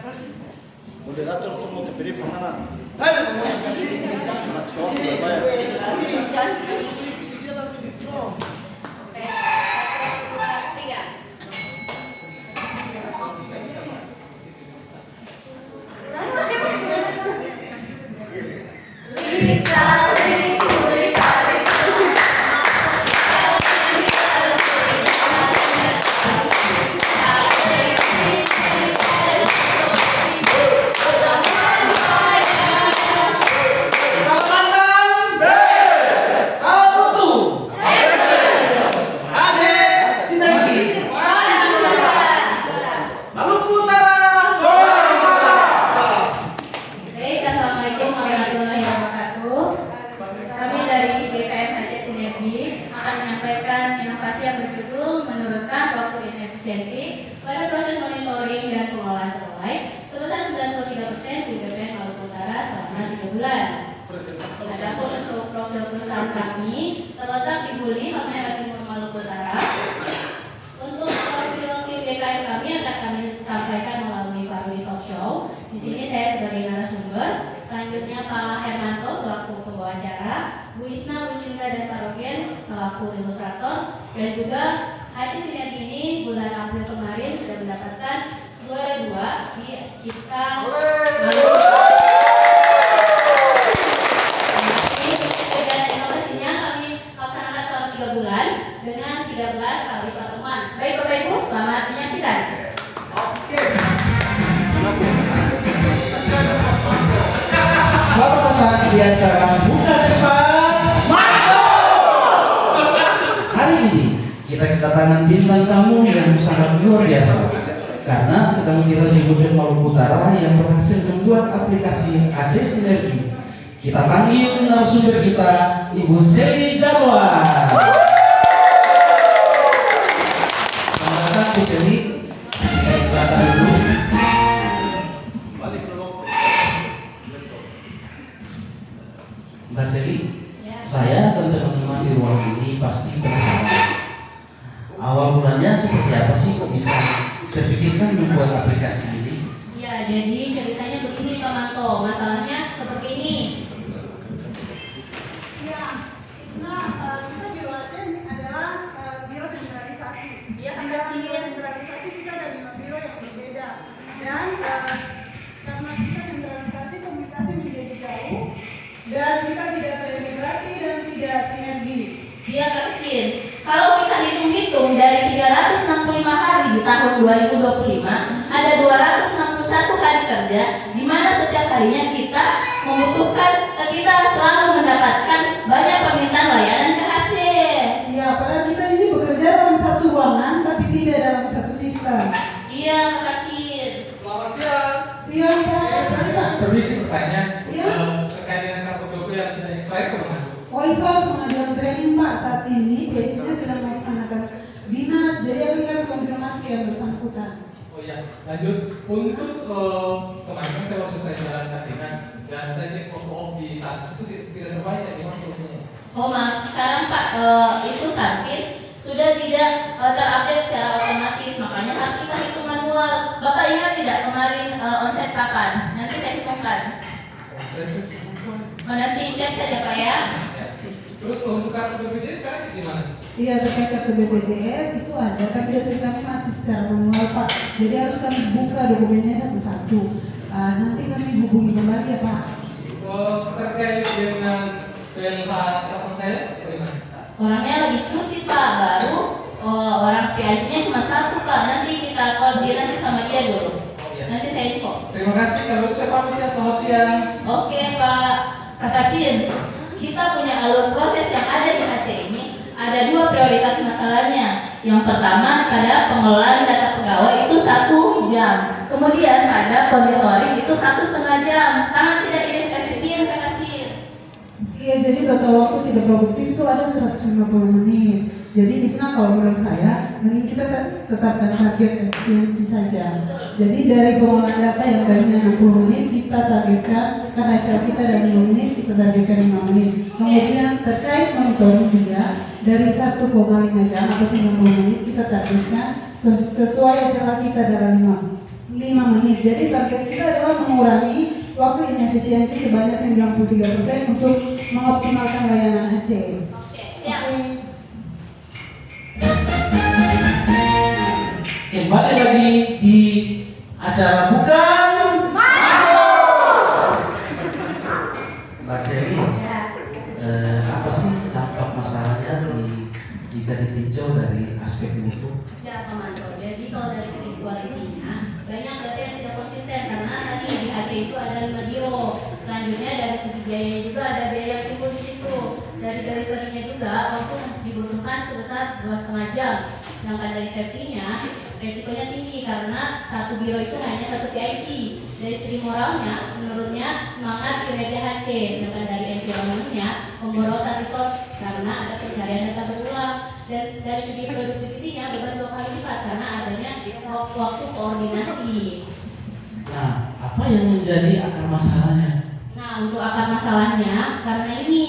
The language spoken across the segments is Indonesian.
Moderator tuh mau terpilih mana? Anak short berapa ya? Dia langsung di-strong. Pada proses monitoring dan pengolahan pegawai sebesar 93% di BPN Maluku Utara selama 3 bulan. Adapun untuk profil perusahaan kami terletak di Buli, Halmahera Timur, Maluku Utara. Untuk profil tim BKM kami akan kami sampaikan melalui Parodi Talk Show. Di sini saya sebagai narasumber, selanjutnya Pak Hermanto selaku pembawa acara, Bu Isna, Bu Cinta dan Pak Rogen selaku ilustrator, dan juga Haji Sinergi ini bulan April kemarin sudah mendapatkan juara 2 di Cipta Maluku. Kegiatan inovasinya kami laksanakan selama 3 bulan dengan 13 kali pertemuan. Baik Bapak Ibu, selamat menyaksikan. Selamat datang di acara Buka Depan Hari ini kita kedatangan bintang tamu yang sangat luar biasa karena sedang viral di BPN Maluku Utara yang berhasil membuat aplikasi Aceh Sinergi. Kita panggil narasumber kita, Ibu Seli Jarwa. Selamat datang Bu Seli. Kita datang dulu. Mbak Seli, saya dan teman-teman di ruang ini pasti penasaran. Awal mulanya seperti apa sih kok bisa terpikirkan membuat aplikasi ini? Ya, jadi ceritanya begini Pak Manto, masalahnya seperti ini. Ya, kita biro Aceh ini adalah biro sentralisasi. Iya, Di dalam biro sentralisasi kita ada 5 biro yang berbeda. Dan karena kita sentralisasi, komunikasi menjadi jauh dan kita tidak terintegrasi dan tidak sinergi. Dia kecil. Kalau kita hitung-hitung dari 365 hari di tahun 2025, ada 261 hari kerja di mana setiap harinya kita kita selalu mendapatkan banyak permintaan layanan ke Aceh. Ya, padahal kita ini bekerja dalam satu ruangan tapi tidak dalam satu sistem. Iya, Kak Kacir. Selamat siang. Siang Pak. Permisi bertanya. Iya. Terkait dengan kartu doku yang sudah expired kemana? Oh, itu harus mengajukan training Pak. Saat ini biasanya sedang melaksanakan dinas, jadi akan konfirmasi yang bersangkutan. Oh iya, lanjut. Untuk kemarin kan saya waktu saya jalankan dinas dan saya cek off di saat itu tidak terbaca gimana solusinya? Oh maaf, sekarang Pak itu Santis sudah tidak terupdate secara otomatis, makanya harus kita hitung manual. Bapak ingat tidak kemarin onset kapan? Nanti saya hitungkan. Oh, saya bukan. Nanti cek saja Pak ya. Ya. Terus untuk kartu BPJS sekarang gimana? Iya, terkait kartu BPJS itu ada, tapi dasar kami masih secara manual Pak. Jadi harus kami buka dokumennya satu-satu. Nanti kami hubungi kembali ya Pak. Terkait dengan PLH kosong saya bagaimana? Orangnya lagi cuti Pak, baru orang PIC-nya cuma 1 Pak. Nanti kita koordinasi sama dia dulu. Oh iya. Nanti saya info. Terima kasih, kalau saya pamit ya, selamat siang. Oke Pak Kakak Cin, kita punya alur proses yang ada di Aceh ini. Ada 2 prioritas masalahnya. Yang pertama pada pengelolaan data pegawai itu 1 jam. Kemudian pada monitoring itu 1,5 jam. Sangat tidak efisien Kakak Cin. Iya, jadi total waktu tidak produktif itu ada 150 menit. Jadi Isna kalau menurut saya, mending kita tetapkan target efisiensi saja. Jadi dari pengolahan data yang tadinya 60 menit kita targetkan, karena SL kita ada 5 menit, kita targetkan 5 menit. Kemudian terkait monitoring juga, dari 1,5 jam atau 90 menit kita targetkan sesuai SL kita adalah 5 5 menit. Jadi target kita adalah mengurangi waktu inefisiensi sebanyak 93% untuk mengoptimalkan layanan AC. Oke, siap. Kembali lagi di acara bukan Mbak Seri. Apa sih dampak masalahnya jika ditinjau dari aspek mutu? Ya, Pak Manto. Jadi kalau dari segi kualitinya banyak dari yang tidak konsisten karena tadi di HC itu ada 5 biro. Selanjutnya dari segi biaya juga ada biaya timbul di situ. Dari deliverynya juga waktu dibutuhkan sebesar 2,5 jam. Sedangkan dari safety-nya resikonya tinggi karena satu biro itu hanya satu PIC. Dari segi moralnya, menurutnya semangat kinerja HC. Sedangkan dari environment-nya pemborosan resource karena ada pencarian data berulang. Dan dari segi produktivitinya beban 2 kali lipat karena adanya waktu koordinasi. Nah, apa yang menjadi akar masalahnya? Nah, untuk akar masalahnya karena ini.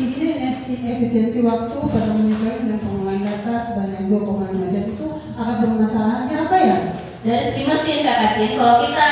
Intinya efisiensi waktu pada monitoring dan pengolahan data sebanyak 2,5 jam itu akan bermasalahnya apa ya? Dari segi mesin Kak Kacin, kalau kita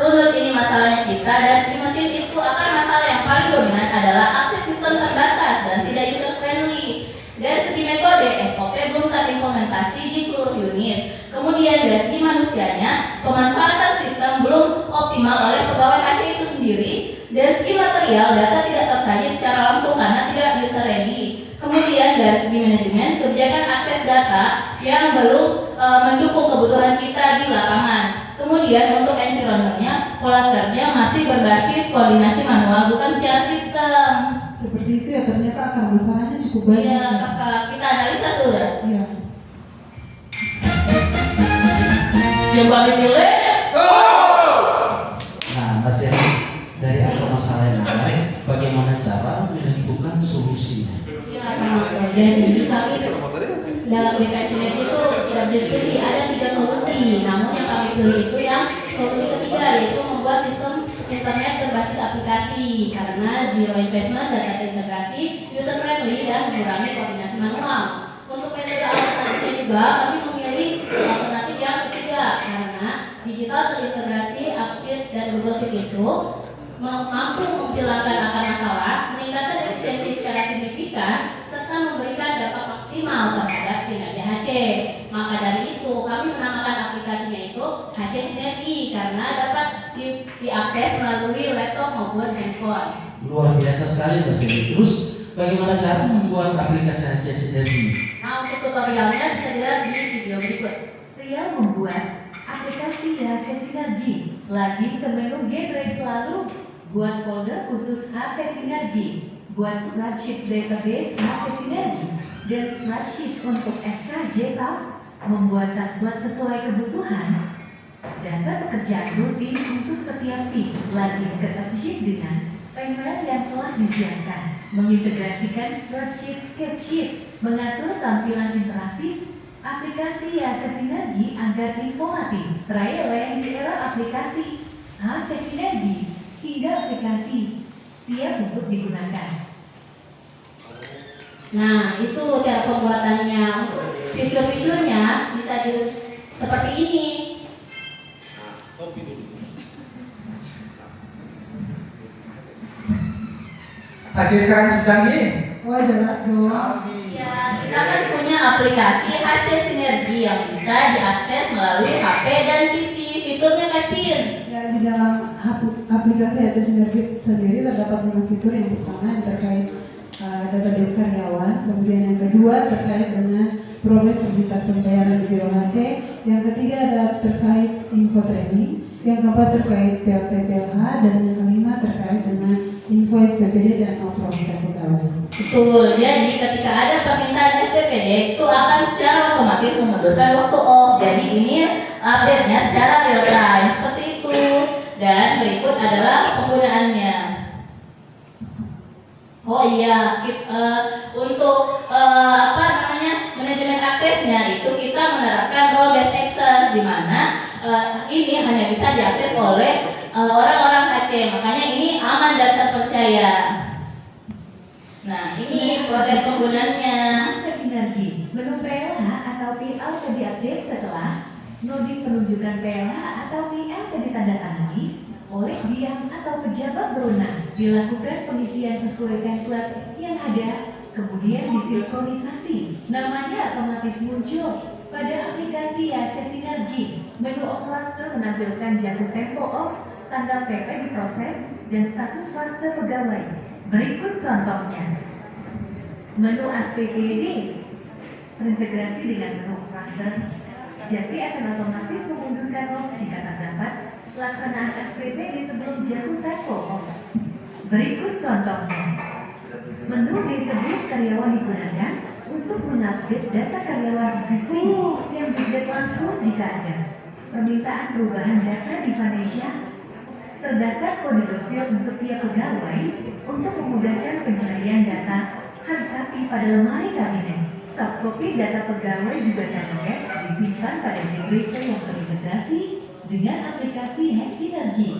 runut ini masalahnya kita, dari segi mesin itu akan masalah yang paling dominan adalah akses sistem terbatas dan tidak user friendly. Dari segi metode, SOP belum terimplementasi di seluruh unit. Kemudian dari segi manusianya, pemanfaatan sistem belum optimal oleh pegawai AC itu sendiri. Dari segi material, data tidak tersaji secara langsung karena tidak user ready. Kemudian dari segi manajemen, kebijakan akses data yang belum mendukung kebutuhan kita di lapangan. Kemudian untuk environment-nya, pola kerja masih berbasis koordinasi manual bukan secara sistem. Seperti itu ya, ternyata akar masalahnya cukup banyak. Iya, Kakak, kita analisa sudah. Iya. Kembali ke Nah, Mas Eri, dari akar masalah yang ada, bagaimana cara menentukan solusinya? Ya, sama. Jadi kami dalam BKCNet itu sudah berdiskusi ada 3 solusi. Namun yang kami pilih itu yang solusi ketiga, yaitu membuat sistem internet berbasis aplikasi karena zero investment, data terintegrasi, user friendly dan mengurangi koordinasi manual. Untuk metode alternatifnya juga kami memilih alternatif yang ketiga karena digital terintegrasi, AppSheet dan Google Sheet itu mampu menghilangkan akar masalah, meningkatkan efisiensi secara signifikan, serta memberikan dampak maksimal terhadap kinerja HC. Maka dari itu kami menamakan aplikasinya itu HC Sinergi karena dapat diakses melalui laptop maupun handphone. Luar biasa sekali Mas Eri. Terus bagaimana cara membuat aplikasi HC Sinergi? Nah, untuk tutorialnya bisa dilihat di video berikut. Pria membuat aplikasi HC Sinergi. Lagi ke menu Generate lalu buat folder khusus HC Sinergi. Buat spreadsheet database HC Sinergi dan spreadsheet untuk SKJ Tab. Membuat template sesuai kebutuhan. Data pekerjaan rutin untuk setiap tim. Lagi ke AppSheet dengan panel yang telah disiapkan. Mengintegrasikan spreadsheet spreadsheet. Mengatur tampilan interaktif. Aplikasi HC Sinergi agar informatif, relevan di era aplikasi HC Sinergi hingga aplikasi siap untuk digunakan. Nah, itu cara pembuatannya. Untuk fitur-fiturnya bisa seperti ini. HC sekarang secanggih. Wah, jelas dong. Ya, kita kan punya aplikasi HC Sinergi yang bisa diakses melalui HP dan PC. Fiturnya kecil. Ya, di dalam aplikasi HC Sinergi sendiri terdapat 5 fitur. Yang pertama yang terkait database karyawan, kemudian yang kedua terkait dengan progres permintaan pembayaran di biro HC, yang ketiga adalah terkait info training, yang keempat terkait PLT/PLH, dan yang kelima terkait dengan invoice PPD dan off-road pegawai. Betul, jadi ketika ada permintaan SPPD itu akan secara otomatis memundurkan waktu off. Jadi ini update-nya secara real time seperti itu. Dan berikut adalah penggunaannya. Oh iya, untuk manajemen aksesnya itu kita menerapkan role based access, di mana ini hanya bisa diakses oleh orang-orang HC. Makanya ini aman dan terpercaya. Nah, ini proses penggunaannya. HC Sinergi Menu PLH atau PL diupdate setelah nodi penunjukan PLH atau PL ditandatangani oleh diam atau pejabat berwenang. Dilakukan pengisian sesuai template yang ada, kemudian disinkronisasi. Namanya otomatis muncul pada aplikasi YAC Sinergi. Menu of roster menampilkan jatuh tempo off, tanggal PP diproses, dan status roster pegawai. Berikut contohnya. Menu ASPPD terintegrasi dengan menu roster. Jati akan otomatis memundurkan off jika terdapat pelaksanaan SPPD sebelum jatuh tempo off. Berikut contohnya. Menu database karyawan digunakan untuk mengupdate data karyawan existing yang diupdate langsung jika ada permintaan perubahan data di Vanesia. Terdapat kode dosil untuk tiap pegawai untuk memudahkan pencarian data hard copy pada lemari kabinet. Soft copy data pegawai juga terlihat disimpan pada DWP yang terintegrasi dengan aplikasi YAC Sinergi.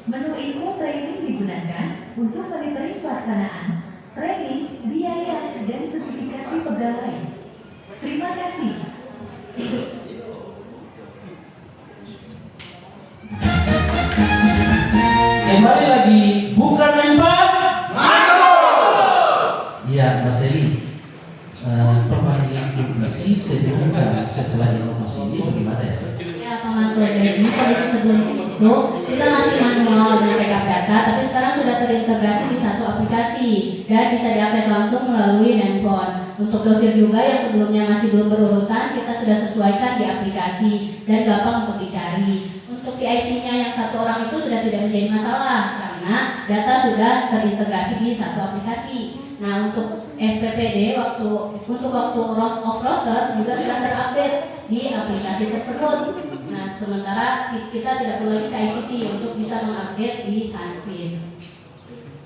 Menu info training digunakan untuk monitoring pelaksanaan training, biaya, dan sertifikasi pegawai. Terima kasih. Kembali lagi, bukan lempar. Iya, Mas Eli. Perbandingan kondisi sebelum dan setelah inovasi ini bagaimana ya? Ya, Pak Manto, jadi kondisi sebelum itu kita masih manual dan backup data, tapi sekarang sudah terintegrasi di satu aplikasi dan bisa diakses langsung melalui handphone. Untuk dosis juga yang sebelumnya masih belum berurutan, kita sudah sesuaikan di aplikasi dan gampang untuk dicari. Untuk PIC-nya yang satu orang itu sudah tidak menjadi masalah karena data sudah terintegrasi di satu aplikasi. Nah, untuk SPPD untuk waktu off roster juga sudah terupdate di aplikasi tersebut. Nah, sementara kita tidak perlu lagi ke ICT untuk bisa mengupdate di Sunfish.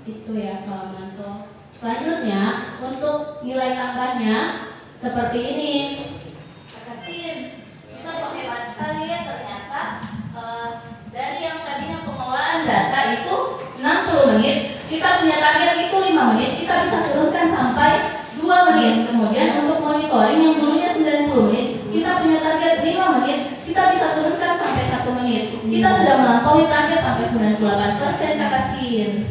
Itu ya Pak Manto. Selanjutnya untuk nilai tambahnya seperti ini. Kecil, kita pakai hebat sekali ya ternyata. Dari yang tadinya pengelolaan data itu 60 menit, kita punya target itu 5 menit, kita bisa turunkan sampai 2 menit. Kemudian untuk monitoring yang dulunya 90 menit, kita punya target 5 menit, kita bisa turunkan sampai 1 menit. Kita sudah melampaui target sampai 98% Kakak Cin.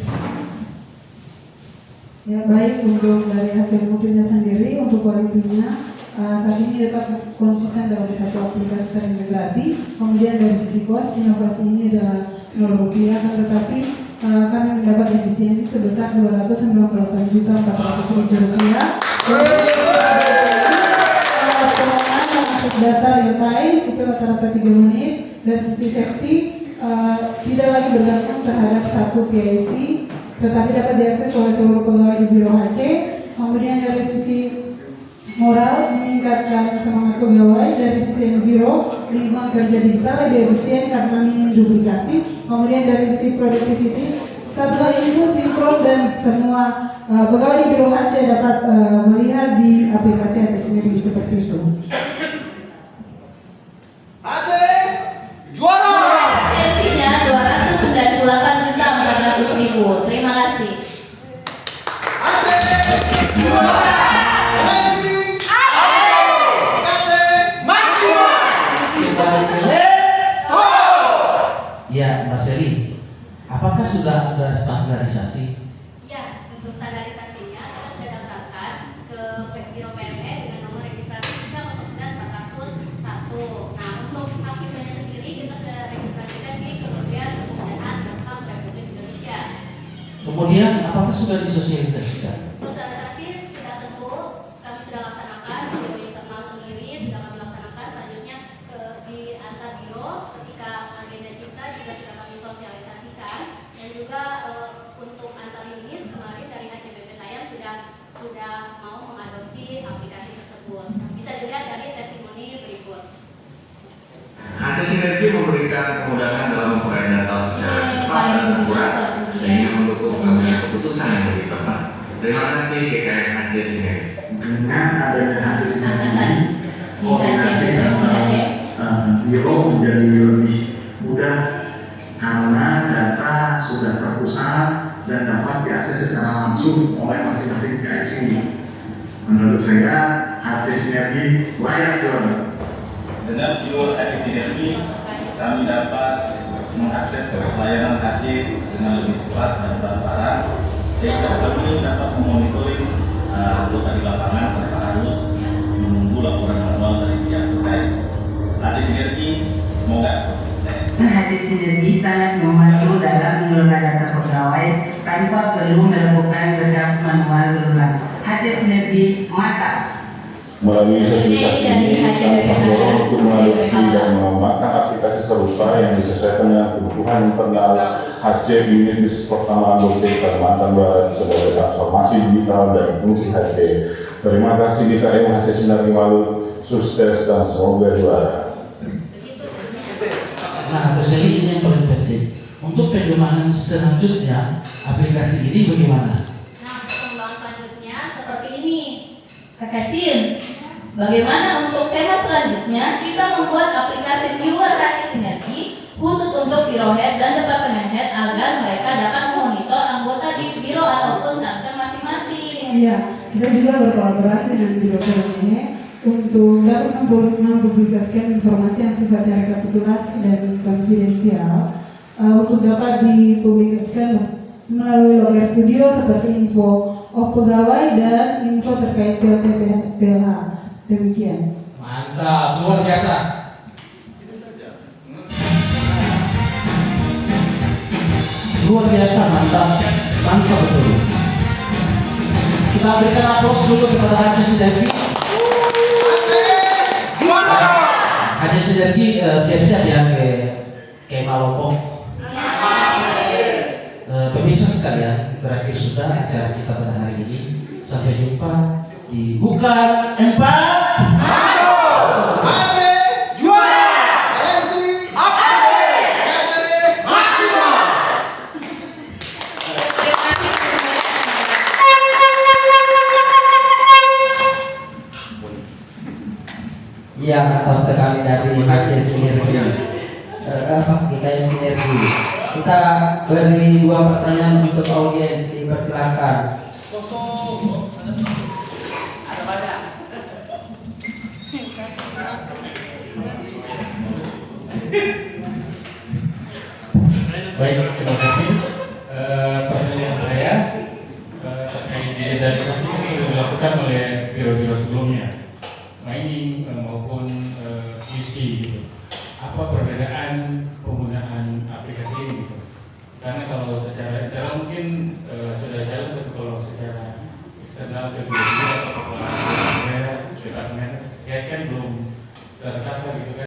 Ya, baik, untuk dari aspek mutunya sendiri, untuk warranty-nya saat ini tetap konsisten dalam satu aplikasi terintegrasi. Kemudian dari sisi cost, inovasi ini adalah Rp0, tetapi kami mendapat efisiensi sebesar Rp298.400.000. Penggunaan masuk data real time itu rata-rata 3 menit. Dari sisi safety tidak lagi bergantung terhadap satu PIC, tetapi dapat diakses oleh seluruh pegawai di Biro HC. Kemudian dari sisi moral, meningkatkan semangat pegawai. Dari sisi biro, lingkungan kerja digital lebih efisien karena minim duplikasi. Kemudian dari sisi productivity, satuan input sinkron dan semua pegawai di Biro HC dapat melihat di aplikasi HC sendiri seperti itu. HC juara. Efisiensinya 298.400.000. Terima kasih. HC juara. Ya, Mas Eli, apakah sudah ada standarisasi? Ya, untuk standarisasinya kita sudah daftarkan ke Biro PME dengan nomor registrasi 309.401. Nah, untuk aktifnya sendiri kita sudah registrasikan di Kementerian Pertanian HAM Republik Indonesia. Kemudian, apakah sudah disosialisasikan? Sosialisasi sudah tentu kami sudah laksanakan di internal sendiri, sudah kami laksanakan. Selanjutnya di antar biro ketika agenda cipta juga sudah kami sosialisasikan, dan juga untuk antar unit kemarin dari HCBP Tayang sudah mau mengadopsi aplikasi tersebut. Bisa dilihat dari testimoni berikut. HC Sinergi memberikan kemudahan dalam memperoleh data secara cepat dan akurat sehingga mendukung pengambilan keputusan yang lebih tepat. Terima kasih GKM HC Sinergi. Dengan adanya HC Sinergi, Di koordinasi HC. biro menjadi lebih mudah karena data sudah terpusat dan dapat diakses secara langsung oleh masing-masing PIC. Menurut saya HC Sinergi layak juara. Dengan viewer HC Sinergi, kami dapat mengakses layanan HC dengan lebih cepat dan transparan, sehingga kami dapat memonitoring anggota di lapangan tanpa harus menunggu laporan manual dari pihak terkait. HC Sinergi semoga konsisten. HC Sinergi sangat membantu dalam mengelola data pegawai tanpa perlu melakukan backup manual berulang. HC Sinergi mantap. Melalui sesi ini, kami mendorong untuk mengadopsi dan mengembangkan aplikasi serupa yang disesuaikan dengan kebutuhan internal HC Unit Bisnis Pertama Gosek Kalimantan Barat sebagai transformasi digital dan fungsi HC. Terima kasih DKM HC Sinergi Malut, sukses dan semoga juara. Nah, Roseli, ini yang paling penting. Untuk pengembangan selanjutnya, aplikasi ini bagaimana? Nah, pengembangan selanjutnya seperti ini. Kakak Cin, bagaimana untuk tema selanjutnya kita membuat aplikasi viewer HC Sinergi khusus untuk biro head dan departemen head agar mereka dapat memonitor anggota di biro ataupun satker masing-masing. Iya, kita juga berkolaborasi dengan biro ini untuk dapat mempublikasikan informasi yang sifatnya rekapitulasi dan konfidensial untuk dapat dipublikasikan melalui Logger Studio seperti info pegawai dan info terkait PLH. Demikian. Mantap, luar biasa. Luar biasa, mantap, mantap betul. Kita berikan aplaus dulu kepada HC Sinergi. HC Sinergi siap-siap ya ke Malopong. Pemirsa sekalian, berakhir sudah acara kita pada hari ini. Sampai jumpa di Bukan 4. Iya, mantap sekali dari HC Sinergi. GKM Sinergi. Kita beri 2 pertanyaan untuk audiens, dipersilakan. Baik, terima kasih. Pertanyaan saya terkait digitalisasi ini sudah dilakukan oleh biro-biro sebelumnya, mining maupun UC gitu. Apa perbedaan penggunaan aplikasi ini gitu? Karena kalau secara internal mungkin sudah jalan, tapi kalau secara eksternal ke biro atau kepala departemen ya kan belum terkata gitu kan.